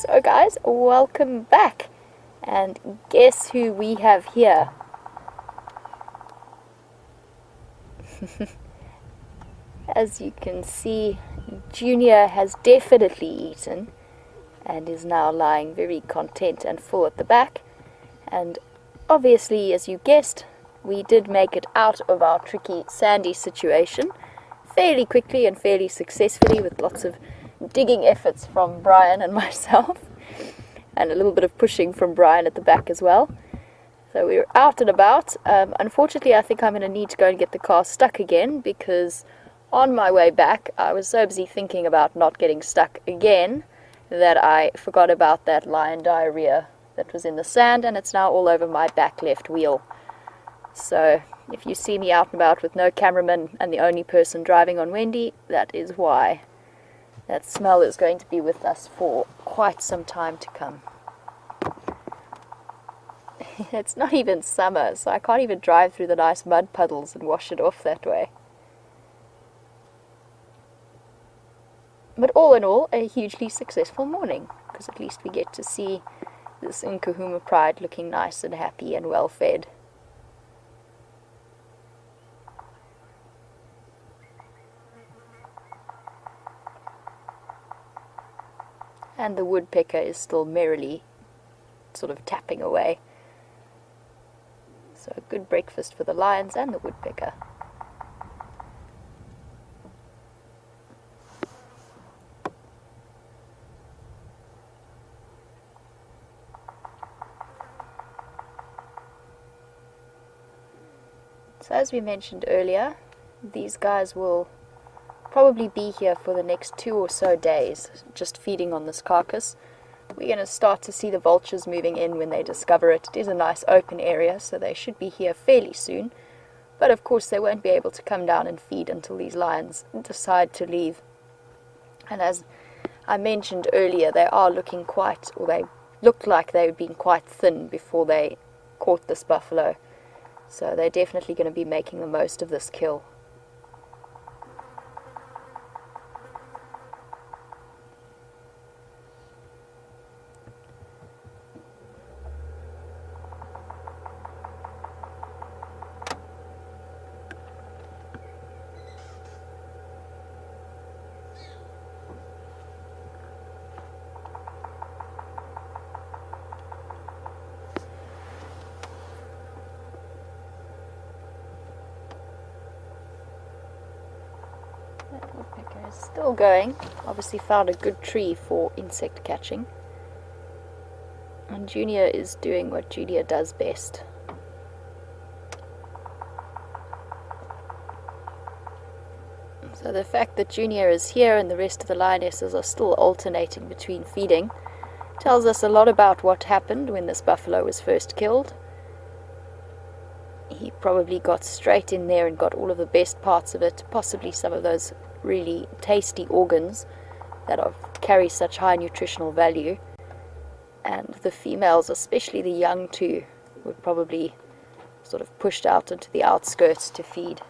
So guys, welcome back, and guess who we have here? As you can see, Junior has definitely eaten and is now lying very content and full at the back. And obviously, as you guessed, we did make it out of our tricky sandy situation fairly quickly and fairly successfully, with lots of digging efforts from Brian and myself, and a little bit of pushing from Brian at the back as well. So we were out and about. Unfortunately, I think I'm going to need to go and get the car stuck again, because on my way back I was so busy thinking about not getting stuck again that I forgot about that lion diarrhea that was in the sand, and it's now all over my back left wheel. So if you see me out and about with no cameraman and the only person driving on Wendy, that is why. That smell is going to be with us for quite some time to come. It's not even summer, so I can't even drive through the nice mud puddles and wash it off that way. But all in all, a hugely successful morning, because at least we get to see this Nkuhuma pride looking nice and happy and well fed. And the woodpecker is still merrily sort of tapping away. So a good breakfast for the lions and the woodpecker. So as we mentioned earlier, these guys will probably be here for the next 2 or so days, just feeding on this carcass. We're going to start to see the vultures moving in when they discover it. It is a nice open area, so they should be here fairly soon. But of course they won't be able to come down and feed until these lions decide to leave. And as I mentioned earlier, they are looking quite, or they looked like they had been quite thin before they caught this buffalo. So they're definitely going to be making the most of this kill. That woodpecker is still going. Obviously found a good tree for insect catching. And Junior is doing what Junior does best. So the fact that Junior is here and the rest of the lionesses are still alternating between feeding tells us a lot about what happened when this buffalo was first killed. He probably got straight in there and got all of the best parts of it, possibly some of those really tasty organs that carry such high nutritional value. And the females, especially the young two, were probably sort of pushed out into the outskirts to feed.